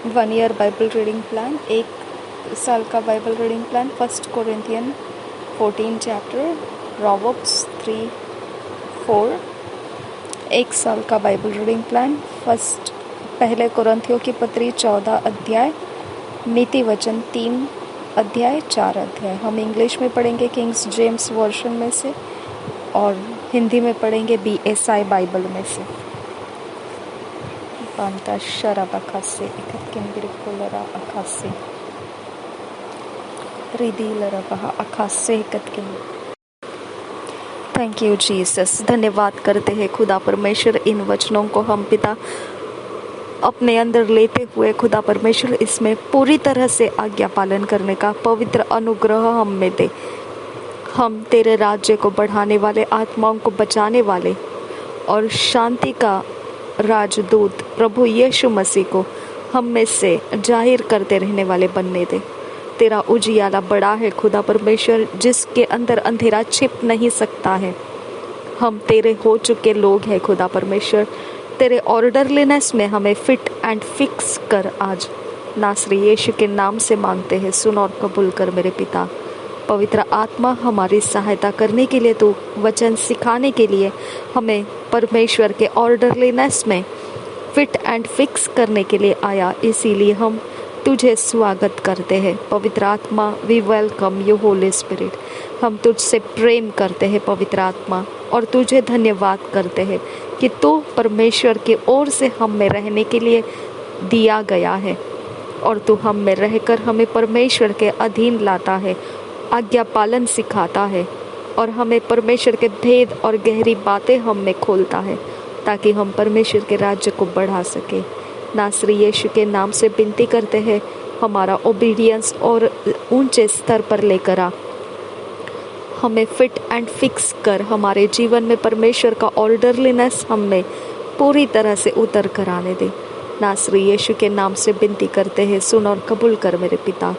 1 year Bible reading plan, 1 साल का Bible reading plan, 1 Corinthian 14 chapter, proverbs 3-4। 1 साल का बाइबल रीडिंग प्लान, पहले कोरिन्थियों की पत्री 14 अध्याय, नीति वचन 3 अध्याय 4 अध्याय। हम इंग्लिश में पढ़ेंगे किंग्स जेम्स वर्जन में से और हिंदी में पढ़ेंगे BSI बाइबल में से। पांता शराब अखासे इकतकिन अखासे रिदी लरबहा अखासे इकतकिन। Thank you Jesus. धन्यवाद करते हैं खुदा परमेश्वर, इन वचनों को हम पिता अपने अंदर लेते हुए खुदा परमेश्वर इसमें पूरी तरह से आज्ञा पालन करने का पवित्र अनुग्रह हम में दे। हम तेरे राज्य को बढ़ाने वाले, आत्माओं को बचाने वाले और शांति का राजदूत प्रभु यीशु मसीह को हम में से जाहिर करते रहने वाले बनने दे। तेरा उजियाला बड़ा है खुदा परमेश्वर, जिसके अंदर अंधेरा छिप नहीं सकता है। हम तेरे हो चुके लोग हैं खुदा परमेश्वर। तेरे ऑर्डरलीनेस में हमें फिट एंड फिक्स कर आज नासरी यीशु के नाम से मांगते हैं। सुन और कबूल कर मेरे पिता। पवित्र आत्मा हमारी सहायता करने के लिए, तो वचन सिखाने के लिए हमें परमेश्वर के ऑर्डरलीनेस में फिट एंड फिक्स करने के लिए आया। इसीलिए हम तुझे स्वागत करते हैं पवित्र आत्मा। We welcome you holy spirit. हम तुझसे प्रेम करते हैं पवित्र आत्मा और तुझे धन्यवाद करते हैं कि तू परमेश्वर की ओर से हम में रहने के लिए दिया गया है और तू हम में रहकर हमें परमेश्वर के अधीन लाता है, आज्ञा पालन सिखाता है और हमें परमेश्वर के भेद और गहरी बातें हम में खोलता है ताकि हम परमेश्वर के राज्य को बढ़ा सके। नासरी यीशु के नाम से विनती करते हैं, हमारा ओबीडियंस और ऊंचे स्तर पर लेकर आ। हमें फिट एंड फिक्स कर हमारे जीवन में परमेश्वर का ऑर्डरलीनेस हम में पूरी तरह से उतर कर आने दे। नासरी यीशु के नाम से विनती करते हैं, सुन और कबूल कर मेरे पिता।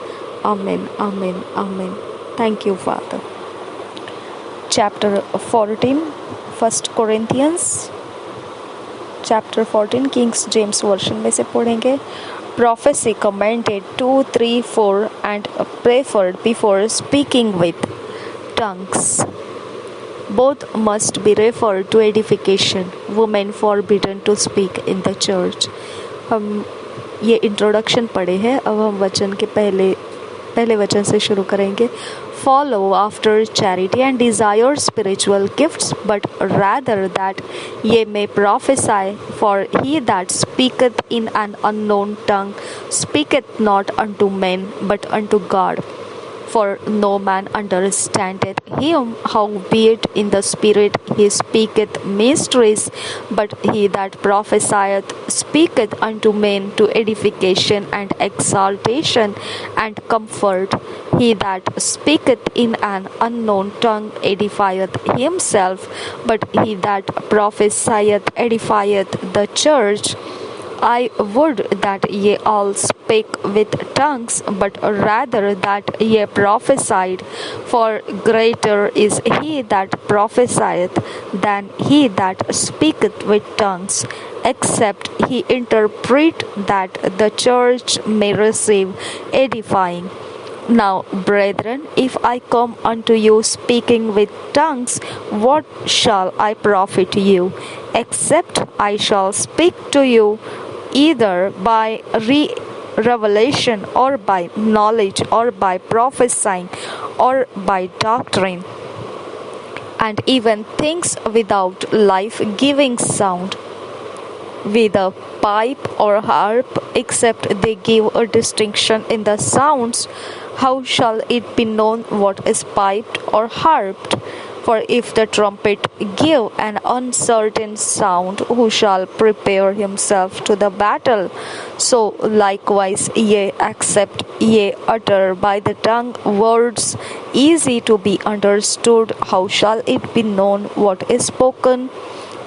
आमीन, आमीन, आमीन। Thank you father. Chapter 14, 1 Corinthians chapter 14 Kings James version में से पढ़ेंगे। Prophecy commented 2, 3, 4 and preferred before speaking with tongues. Both must be referred to edification. Women forbidden to speak in the church. हम ये इंट्रोडक्शन पढ़े हैं, अब हम वचन के पहले वचन से शुरू करेंगे। Follow after charity and desire spiritual gifts, but rather that ye may prophesy. For he that speaketh in an unknown tongue speaketh not unto men, but unto God. For no man understandeth him, howbeit in the Spirit he speaketh mysteries. But he that prophesieth speaketh unto men to edification and exaltation and comfort. He that speaketh in an unknown tongue edifieth himself, but he that prophesieth edifieth the church. I would that ye all spake with tongues, but rather that ye prophesied. For greater is he that prophesieth than he that speaketh with tongues, except he interpret, that the church may receive edifying. Now, brethren, if I come unto you speaking with tongues, what shall I profit you? Except I shall speak to you either by revelation or by knowledge or by prophesying or by doctrine, and even things without life-giving sound, with a pipe or harp, except they give a distinction in the sounds, how shall it be known what is piped or harped? For if the trumpet give an uncertain sound, who shall prepare himself to the battle? So likewise ye, except ye utter by the tongue words easy to be understood, how shall it be known what is spoken?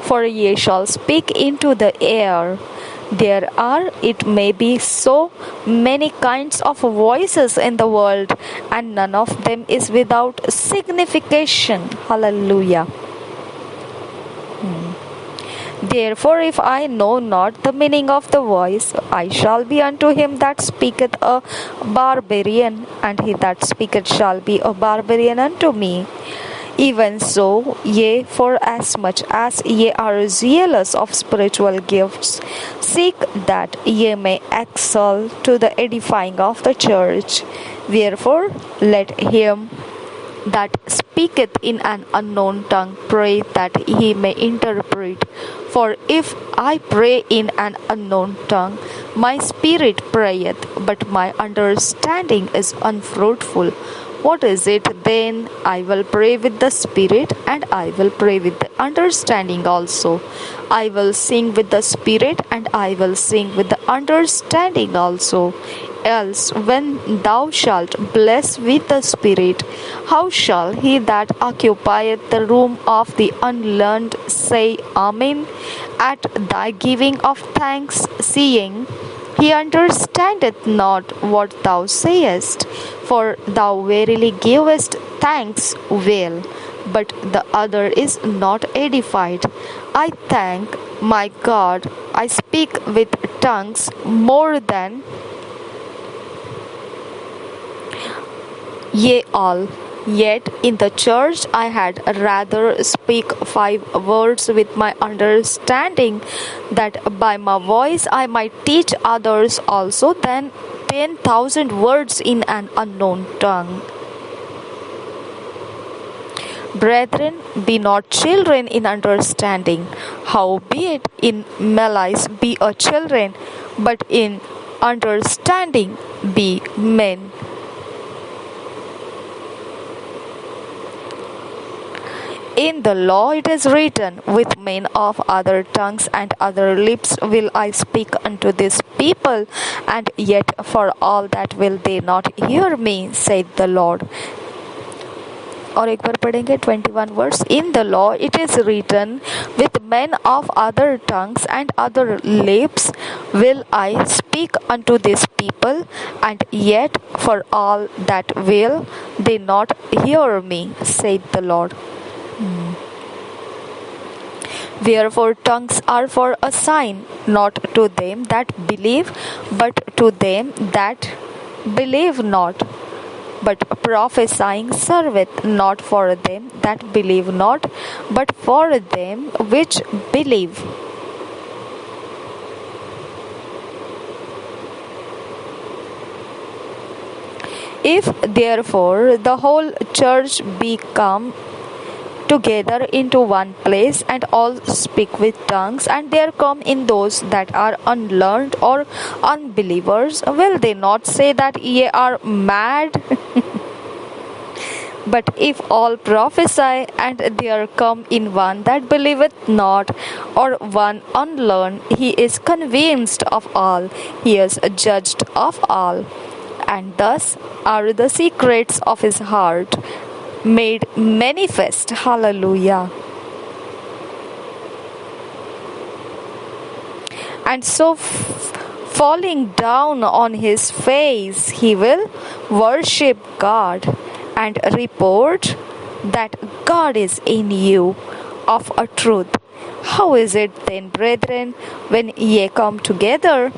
For ye shall speak into the air. There are, it may be so, many kinds of voices in the world, and none of them is without signification. Hallelujah. Therefore, if I know not the meaning of the voice, I shall be unto him that speaketh a barbarian, and he that speaketh shall be a barbarian unto me. Even so, ye, forasmuch as ye are zealous of spiritual gifts, seek that ye may excel to the edifying of the church. Wherefore, let him that speaketh in an unknown tongue pray that he may interpret. For if I pray in an unknown tongue, my spirit prayeth, but my understanding is unfruitful. What is it then? I will pray with the spirit, and I will pray with the understanding also. I will sing with the spirit, and I will sing with the understanding also. Else, when thou shalt bless with the spirit, how shall he that occupieth the room of the unlearned say Amen at thy giving of thanks, seeing he understandeth not what thou sayest? For thou verily givest thanks well, but the other is not edified. I thank my God, I speak with tongues more than ye all. Yet in the church I had rather speak 5 words with my understanding, that by my voice I might teach others also, than 10,000 words in an unknown tongue. Brethren, be not children in understanding, howbeit in malice be a children, but in understanding be men. In the law it is written, with men of other tongues and other lips will I speak unto this people, and yet for all that will they not hear me, saith the Lord. और एक बार पढ़ेंगे 21 verse. In the law it is written, with men of other tongues and other lips will I speak unto this people, and yet for all that will they not hear me, saith the Lord. Wherefore tongues are for a sign, not to them that believe, but to them that believe not. But prophesying serveth not for them that believe not, but for them which believe. If therefore the whole church be come together into one place, and all speak with tongues, and there come in those that are unlearned or unbelievers, will they not say that ye are mad? But if all prophesy, and there come in one that believeth not, or one unlearned, he is convinced of all, he is judged of all. And thus are the secrets of his heart made manifest. Hallelujah. And so falling down on his face, he will worship God and report that God is in you of a truth. How is it then, brethren, when ye come together?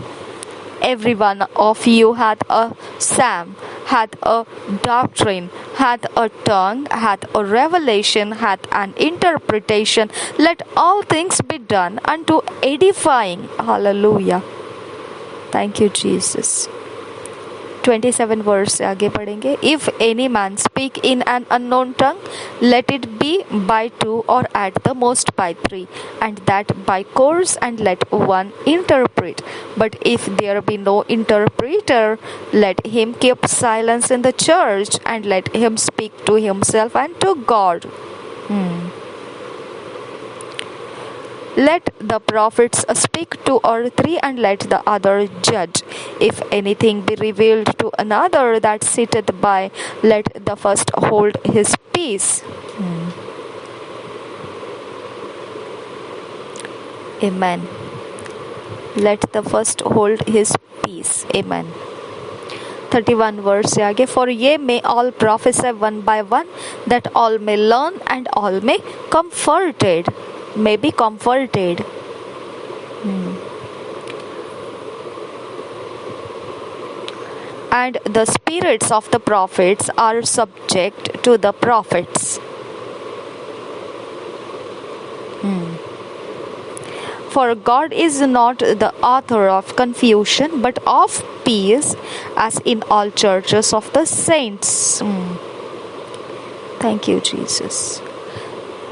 Every one of you hath a psalm, hath a doctrine, hath a tongue, hath a revelation, hath an interpretation. Let all things be done unto edifying. Hallelujah. Thank you, Jesus. 27 verse से आगे पढ़ेंगे. If any man speak in an unknown tongue, let it be by 2 or at the most by 3, and that by course, and let one interpret. But if there be no interpreter, let him keep silence in the church, and let him speak to himself and to God. Let the prophets speak 2 or 3, and let the other judge. If anything be revealed to another that sitteth by, let the first hold his peace. Amen. Let the first hold his peace. Amen. 31 verse से आगे. For ye may all prophesy one by one, that all may learn, and all may be comforted. And the spirits of the prophets are subject to the prophets. For God is not the author of confusion, but of peace, as in all churches of the saints. Thank you, Jesus.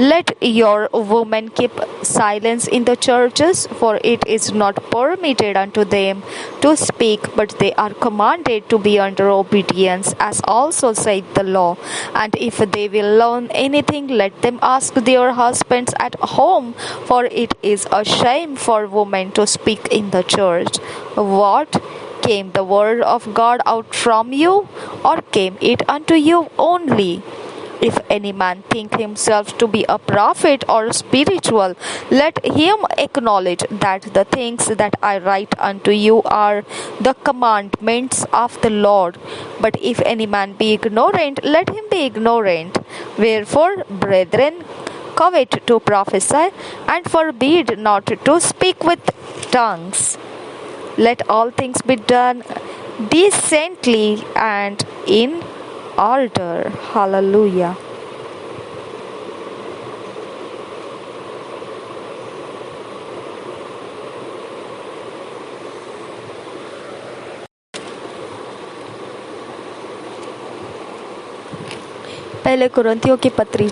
Let your women keep silence in the churches, for it is not permitted unto them to speak, but they are commanded to be under obedience, as also saith the law. And if they will learn anything, let them ask their husbands at home, for it is a shame for women to speak in the church. What? Came the word of God out from you, or came it unto you only? If any man think himself to be a prophet or spiritual, let him acknowledge that the things that I write unto you are the commandments of the Lord. But if any man be ignorant, let him be ignorant. Wherefore, brethren, covet to prophesy, and forbid not to speak with tongues. Let all things be done decently and in order. Hallelujah. पहले कुरिन्थियों की पत्री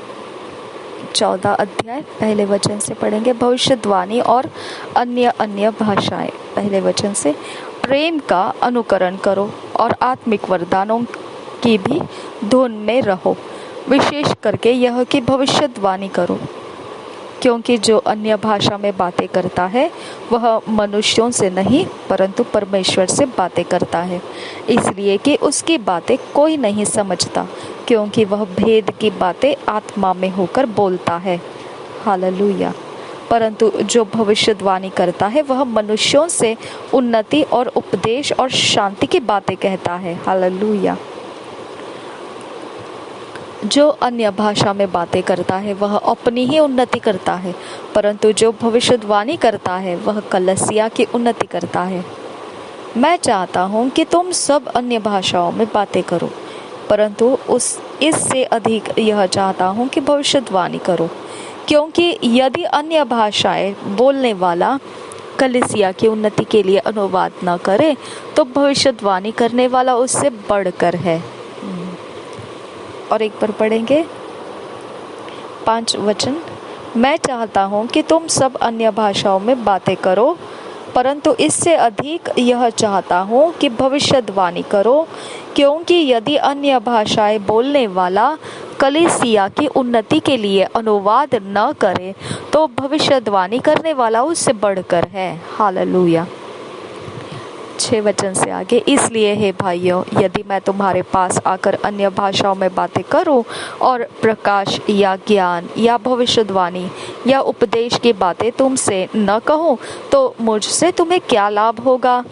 14 अध्याय पहले वचन से पढ़ेंगे। भविष्यवाणी और अन्य भाषाएं। पहले वचन से, प्रेम का अनुकरण करो और आत्मिक वरदानों की भी धुन में रहो, विशेष करके यह कि भविष्यवाणी करो, क्योंकि जो अन्य भाषा में बातें करता है वह मनुष्यों से नहीं परंतु परमेश्वर से बातें करता है, इसलिए कि उसकी बातें कोई नहीं समझता, क्योंकि वह भेद की बातें आत्मा में होकर बोलता है। हालेलुया। परंतु जो भविष्यवाणी करता है वह मनुष्यों से उन्नति और उपदेश और शांति की बातें कहता है। हालेलुया। जो अन्य भाषा में बातें करता है वह अपनी ही उन्नति करता है, परंतु जो भविष्यवाणी करता है वह कलीसिया की उन्नति करता है। मैं चाहता हूँ कि तुम सब अन्य भाषाओं में बातें करो, परंतु इससे अधिक यह चाहता हूँ कि भविष्यवाणी करो, क्योंकि यदि अन्य भाषाएं बोलने वाला कलीसिया की उन्नति के लिए अनुवाद न करे तो भविष्यवाणी करने वाला उससे बढ़कर है। और एक बार पढ़ेंगे 5 वचन। मैं चाहता हूँ कि तुम सब अन्य भाषाओं में बातें करो, परंतु इससे अधिक यह चाहता हूँ कि भविष्यवाणी करो, क्योंकि यदि अन्य भाषाएं बोलने वाला कलीसिया की उन्नति के लिए अनुवाद न करे तो भविष्यवाणी करने वाला उससे बढ़कर है। हालेलुया। 6 वचन से आगे, इसलिए हे भाइयों, यदि मैं तुम्हारे पास आकर अन्य भाषाओं में बातें करूं और प्रकाश या ज्ञान या भविष्यवाणी या उपदेश की बातें तुमसे न कहूं तो मुझसे तुम्हें क्या लाभ होगा?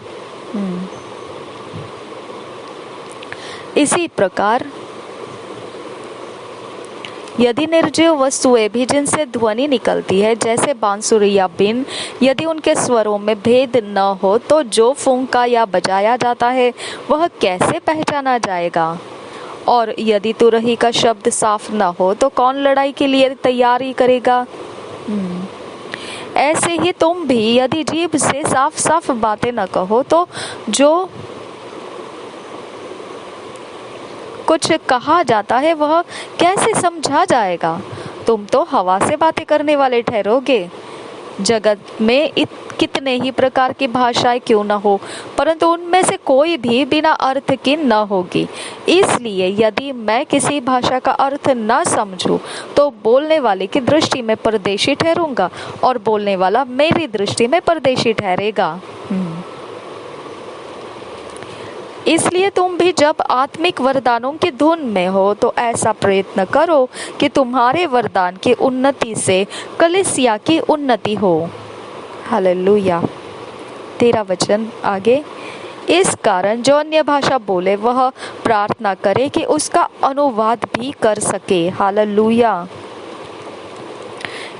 इसी प्रकार यदि निर्जीव वस्तुएं भी जिनसे ध्वनि निकलती है, जैसे बांसुरी या बीन, यदि उनके स्वरों में भेद न हो तो जो फूंका या बजाया जाता है वह कैसे पहचाना जाएगा? और यदि तुरही का शब्द साफ न हो तो कौन लड़ाई के लिए तैयारी करेगा? ऐसे ही तुम भी यदि जीभ से साफ साफ बातें न कहो तो जो कुछ कहा जाता है वह कैसे समझा जाएगा? तुम तो हवा से बातें करने वाले ठहरोगे। जगत में कितने ही प्रकार की भाषाएं क्यों न हो, परंतु उनमें से कोई भी बिना अर्थ की न होगी। इसलिए यदि मैं किसी भाषा का अर्थ न समझूं तो बोलने वाले की दृष्टि में परदेशी ठहरूंगा और बोलने वाला मेरी दृष्टि में परदेशी ठहरेगा। इसलिए तुम भी जब आत्मिक वरदानों की धुन में हो तो ऐसा प्रयत्न करो कि तुम्हारे वरदान की उन्नति से कलीसिया की उन्नति हो। हालेलुया। 13 वचन आगे, इस कारण जो अन्य भाषा बोले वह प्रार्थना करे कि उसका अनुवाद भी कर सके। हालेलुया।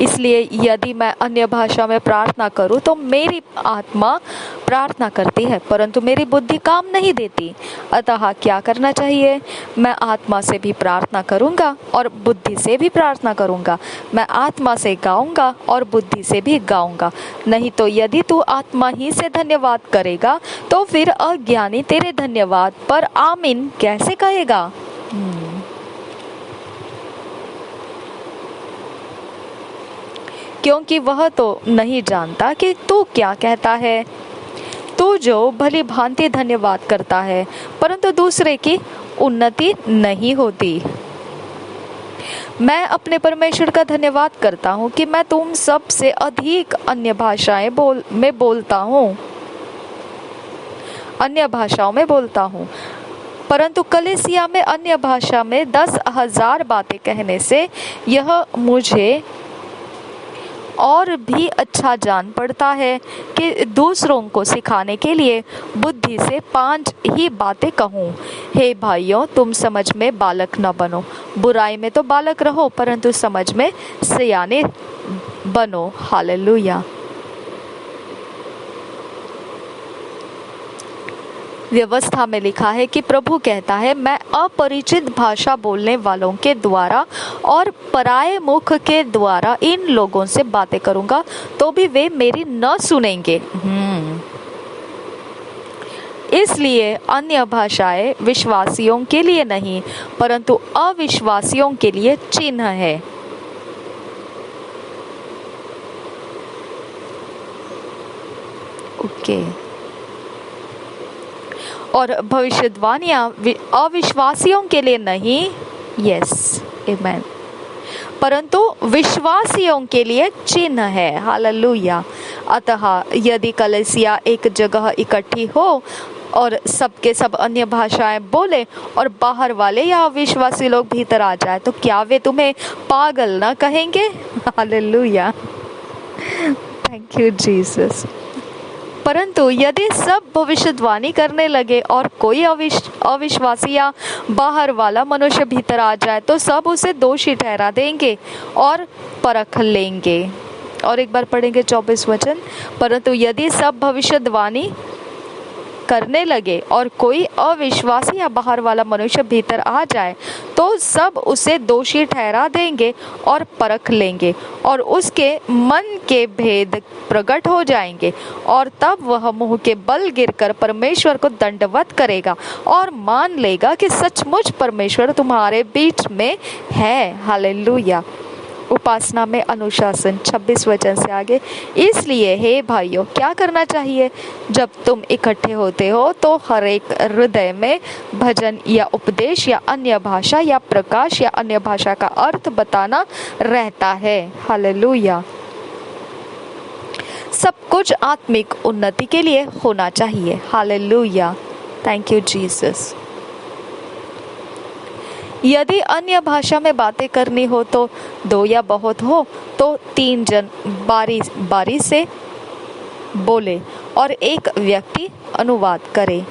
इसलिए यदि मैं अन्य भाषा में प्रार्थना करूं तो मेरी आत्मा प्रार्थना करती है परंतु मेरी बुद्धि काम नहीं देती। अतः क्या करना चाहिए? मैं आत्मा से भी प्रार्थना करूंगा और बुद्धि से भी प्रार्थना करूंगा। मैं आत्मा से गाऊंगा और बुद्धि से भी गाऊंगा। नहीं तो यदि तू आत्मा ही से धन्यवाद करेगा तो फिर अज्ञानी तेरे धन्यवाद पर आमीन कैसे कहेगा? क्योंकि वह तो नहीं जानता कि तू क्या कहता है। तू जो भली भांति धन्यवाद करता है परंतु दूसरे की उन्नति नहीं होती। मैं अपने परमेश्वर का धन्यवाद करता हूँ कि मैं तुम सब से अधिक अन्य भाषाओं में बोलता हूँ। परंतु कलीसिया में अन्य भाषा में 10,000 बातें कहने से यह मुझे और भी अच्छा जान पड़ता है कि दूसरों को सिखाने के लिए बुद्धि से 5 ही बातें कहूँ। हे भाइयों, तुम समझ में बालक न बनो। बुराई में तो बालक रहो परंतु समझ में सियाने बनो। हालेलुया। व्यवस्था में लिखा है कि प्रभु कहता है, मैं अपरिचित भाषा बोलने वालों के द्वारा और पराये मुख के द्वारा इन लोगों से बातें करूंगा तो भी वे मेरी न सुनेंगे। इसलिए अन्य भाषाएं विश्वासियों के लिए नहीं परंतु अविश्वासियों के लिए चिन्ह है। ओके। और भविष्यवाणियां अविश्वासियों के लिए नहीं, यस आमेन, परंतु विश्वासियों के लिए चिन्ह है। हालेलुया। अतः यदि कलीसिया एक जगह इकट्ठी हो और सबके सब अन्य भाषाएं बोले और बाहर वाले या अविश्वासी लोग भीतर आ जाए तो क्या वे तुम्हें पागल ना कहेंगे? हालेलुया। Thank you Jesus. परंतु यदि सब भविष्यवाणी करने लगे और कोई अविश्वासी या बाहर वाला मनुष्य भीतर आ जाए तो सब उसे दोषी ठहरा देंगे और परख लेंगे। और एक बार पढ़ेंगे 24 वचन। परंतु यदि सब भविष्यवाणी करने लगे और कोई अविश्वासी या बाहर वाला मनुष्य भीतर आ जाए तो सब उसे दोषी ठहरा देंगे और परख लेंगे और उसके मन के भेद प्रकट हो जाएंगे और तब वह मुंह के बल गिरकर परमेश्वर को दंडवत करेगा और मान लेगा कि सचमुच परमेश्वर तुम्हारे बीच में है। हालेलुया। उपासना में अनुशासन 26 वचन से आगे। इसलिए हे भाइयों, क्या करना चाहिए? जब तुम इकट्ठे होते हो तो हर एक हृदय में भजन या उपदेश या अन्य भाषा या प्रकाश या अन्य भाषा का अर्थ बताना रहता है। हालेलुया। सब कुछ आत्मिक उन्नति के लिए होना चाहिए। हालेलुया। Thank you Jesus. यदि अन्य भाषा में बातें करनी हो तो 2 या बहुत हो तो 3 जन बारी बारी से बोले और एक व्यक्ति अनुवाद करे।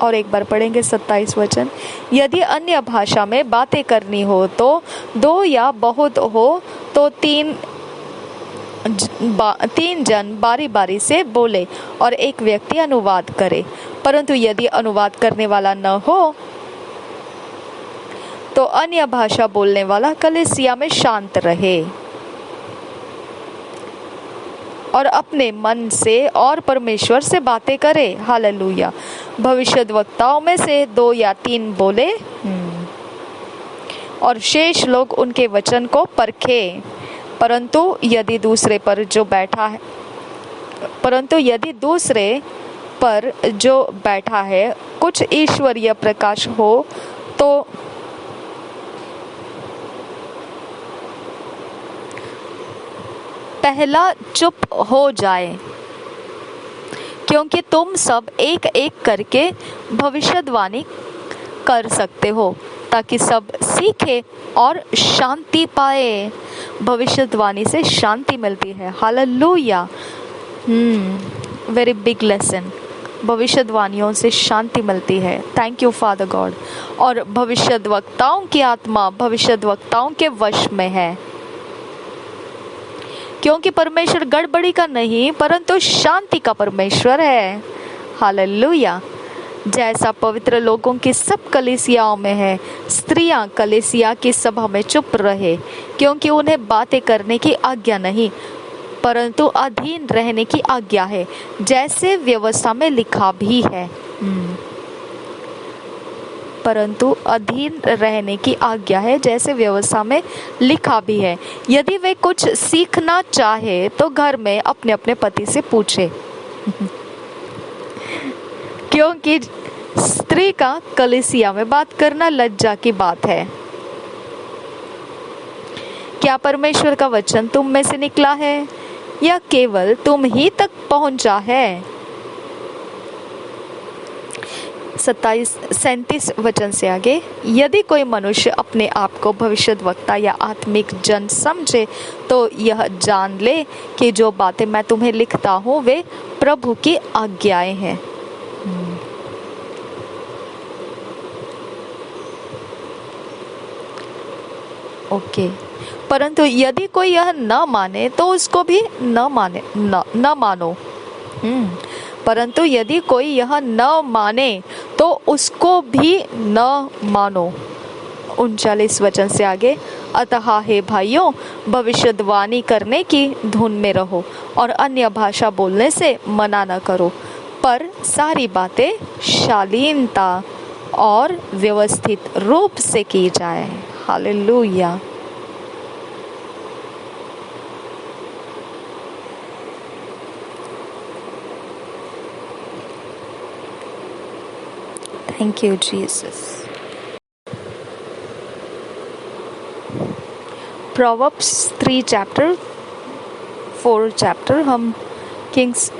और एक बार पढ़ेंगे 27 वचन। यदि अन्य भाषा में बातें करनी हो तो 2 या बहुत हो तो 3 जन बारी बारी से बोले और एक व्यक्ति अनुवाद करे। परंतु यदि अनुवाद करने वाला न हो तो अन्य भाषा बोलने वाला कलीसिया में शांत रहे और अपने मन से और परमेश्वर से बातें करे। हालेलुया। भविष्यद्वक्ताओं में से 2 या 3 बोले और शेष लोग उनके वचन को परखे। परंतु यदि दूसरे पर जो बैठा है कुछ ईश्वरीय प्रकाश हो तो पहला चुप हो जाए, क्योंकि तुम सब एक एक करके भविष्यवाणी कर सकते हो ताकि सब सीखे और शांति पाए। भविष्यवाणी से शांति मिलती है। हालेलुया। Very big lesson. भविष्यवाणियों से शांति मिलती है। Thank you father God. और भविष्यद्वक्ताओं की आत्मा भविष्यद्वक्ताओं के वश में है। क्योंकि परमेश्वर गड़बड़ी का नहीं परंतु शांति का परमेश्वर है। हालेलुया। जैसा पवित्र लोगों की सब कलीसियाओं में है, स्त्रियां कलीसिया की सभा में चुप रहे, क्योंकि उन्हें बातें करने की आज्ञा नहीं परंतु अधीन रहने की आज्ञा है, जैसे व्यवस्था में लिखा भी है। परंतु अधीन रहने की आज्ञा है, जैसे व्यवस्था में लिखा भी है। यदि वे कुछ सीखना चाहे तो घर में अपने अपने पति से पूछे क्योंकि स्त्री का कलीसिया में बात करना लज्जा की बात है। क्या परमेश्वर का वचन तुम में से निकला है या केवल तुम ही तक पहुंचा है? 37 वचन से आगे, यदि कोई मनुष्य अपने आप को भविष्यद्वक्ता या आत्मिक जन समझे तो यह जान ले कि जो बातें मैं तुम्हें लिखता हूँ वे प्रभु की आज्ञाएं हैं। ओके। परंतु यदि कोई यह न माने तो उसको भी न मानो। परंतु यदि कोई यह न माने तो उसको भी न मानो। 39 वचन से आगे, अतः हे भाइयों, भविष्यवाणी करने की धुन में रहो और अन्य भाषा बोलने से मना न करो, पर सारी बातें शालीनता और व्यवस्थित रूप से की जाए। Hallelujah. Thank you, Jesus. Proverbs 3 chapter 4 chapter हम किंग्स